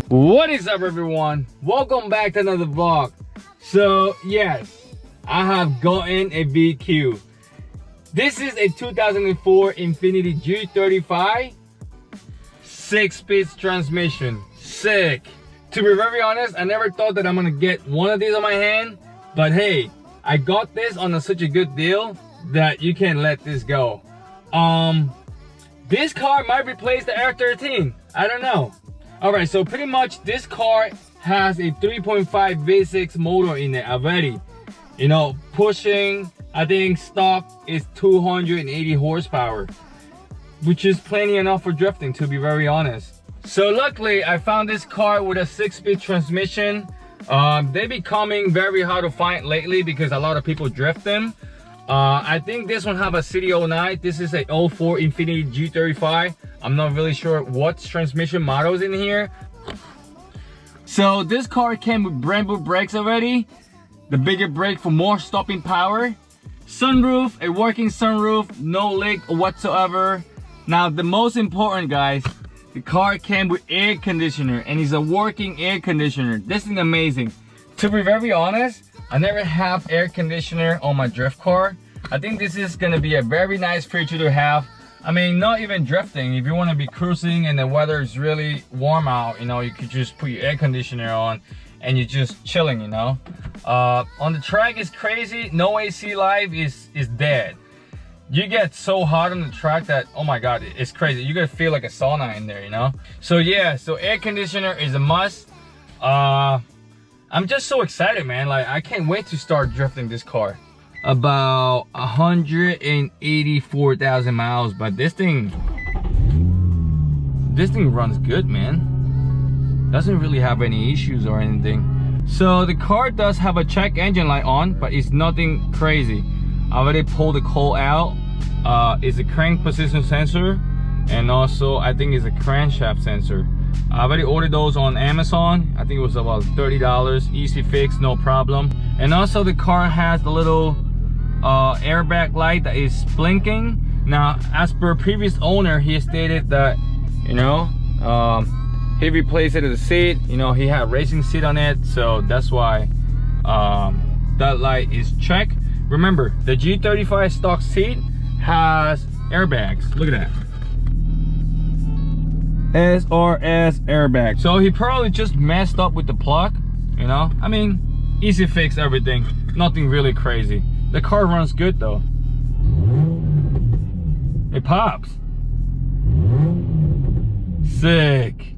What is up, everyone? Welcome back to another vlog. So yes, I have gotten a VQ. This is a 2004 Infiniti G35 6-speed transmission. Sick. To be very honest, I never thought that I'm gonna get one of these on my hand, but hey, I got this on such a good deal that you can't let this go. This car might replace the R13. I don't know. Alright, so pretty much this car has a 3.5 V6 motor in it already. You know, pushing, I think stock is 280 horsepower, which is plenty enough for drifting, to be very honest. So luckily, I found this car with a 6-speed transmission. They becoming very hard to find lately because a lot of people drift them. I think this one have a City 09. This is a 04 Infiniti G35. I'm not really sure what transmission model is in here. So this car came with brand new brakes already. The bigger brake for more stopping power. Sunroof, a working sunroof, no leak whatsoever. Now the most important, guys, the car came with air conditioner, and it's a working air conditioner. This is amazing. To be very honest, I never have air conditioner on my drift car. I think this is gonna be a very nice feature to have. I mean, not even drifting. If you want to be cruising and the weather is really warm out, you know, you could just put your air conditioner on and you're just chilling, you know. On the track is crazy. No AC live is dead. You get so hot on the track that, oh my god, it's crazy. You're gonna feel like a sauna in there, you know. So yeah, so air conditioner is a must. I'm just so excited, man. Like, I can't wait to start drifting this car. About 184,000 miles, but this thing runs good, man. Doesn't really have any issues or anything. So the car does have a check engine light on, but it's nothing crazy. I already pulled the coal out. It's a crank position sensor, and also I think it's a crankshaft sensor. I already ordered those on Amazon. I think it was about $30. Easy fix, no problem. And also the car has the little airbag light that is blinking. Now, as per previous owner, he stated that, you know, he replaced it as a seat. You know, he had racing seat on it, so that's why that light is checked. Remember, the G35 stock seat has airbags. Look at that. SRS airbag. So he probably just messed up with the plug, you know. I mean, easy fix everything. Nothing really crazy. The car runs good though. It pops. Sick.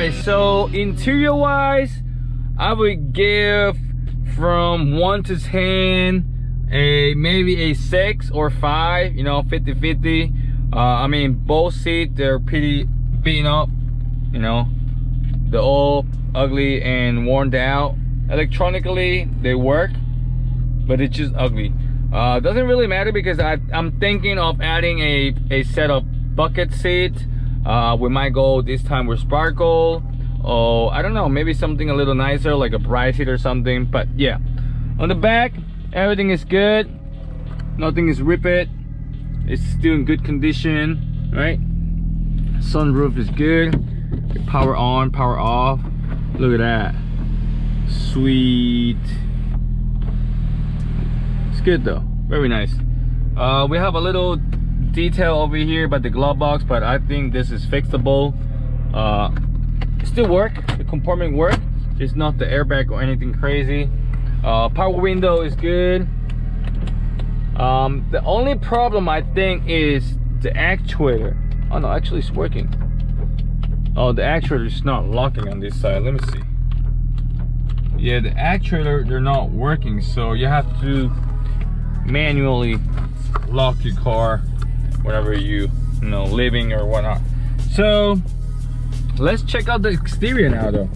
right, so interior wise, I would give from 1 to 10 maybe a 6 or 5, you know, 50-50. I mean, both seats, they're pretty beaten up, you know, they're all ugly and worn out. Electronically they work, but it's just ugly. Doesn't really matter because I'm thinking of adding a set of bucket seats. We might go this time with sparkle, or I don't know, maybe something a little nicer like a bright seat or something. But yeah, on the back everything is good, nothing is ripped, it's still in good condition, right? Sunroof is good, power on, power off. Look at that, sweet. It's good though, very nice. We have a little detail over here by the glove box, but I think this is fixable. It still work, the compartment work, it's not the airbag or anything crazy. Power window is good. The only problem I think is the actuator. Oh no, actually it's working. Oh, the actuator is not locking on this side. Let me see. Yeah, the actuator, they're not working, so you have to manually lock your car whenever you know, living or whatnot. So let's check out the exterior now though.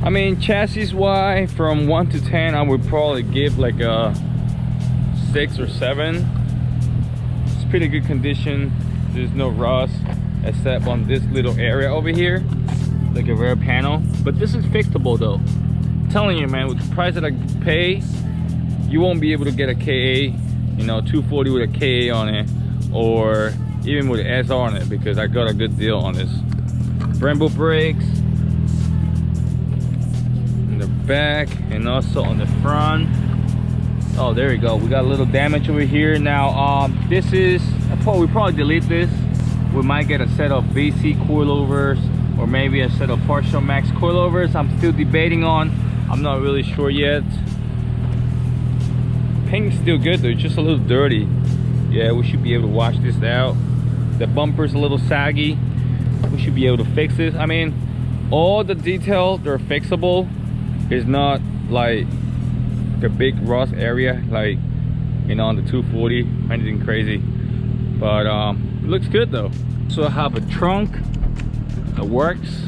I mean, chassis wise, from 1 to 10 I would probably give like a 6 or 7. It's pretty good condition, there's no rust except on this little area over here, like a rear panel. But this is fixable though. I'm telling you, man, with the price that I pay, you won't be able to get a KA, you know, 240 with a KA on it, or even with an SR on it, because I got a good deal on this. Brembo brakes in the back and also on the front. Oh, there we go, we got a little damage over here. Now this is, we probably delete this. We might get a set of BC coilovers or maybe a set of partial max coilovers. I'm still debating on, I'm not really sure yet. Paint's still good though, it's just a little dirty. Yeah, we should be able to wash this out. The bumper's a little saggy, we should be able to fix this. I mean, all the details, they're fixable. It's not like a big rust area like, you know, on the 240, anything crazy. But it looks good though. So I have a trunk that works.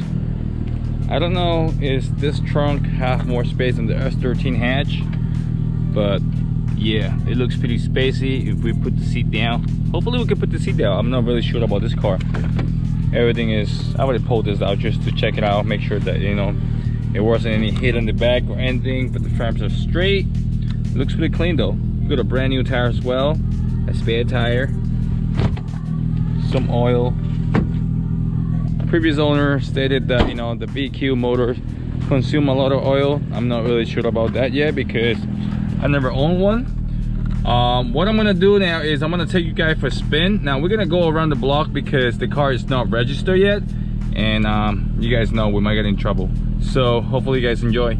I don't know, is this trunk have more space than the S13 hatch, but yeah, it looks pretty spacey if we put the seat down. Hopefully we can put the seat down. I'm not really sure about this car. Everything is, I already pulled this out just to check it out, make sure that, you know, it wasn't any hit on the back or anything, but the frames are straight. It looks pretty clean though. We got a brand new tire as well, a spare tire, some oil. Previous owner stated that, you know, the BQ motor consume a lot of oil. I'm not really sure about that yet because I never owned one. What I'm gonna do now is I'm gonna take you guys for a spin. Now we're gonna go around the block because the car is not registered yet, and you guys know we might get in trouble. So hopefully you guys enjoy.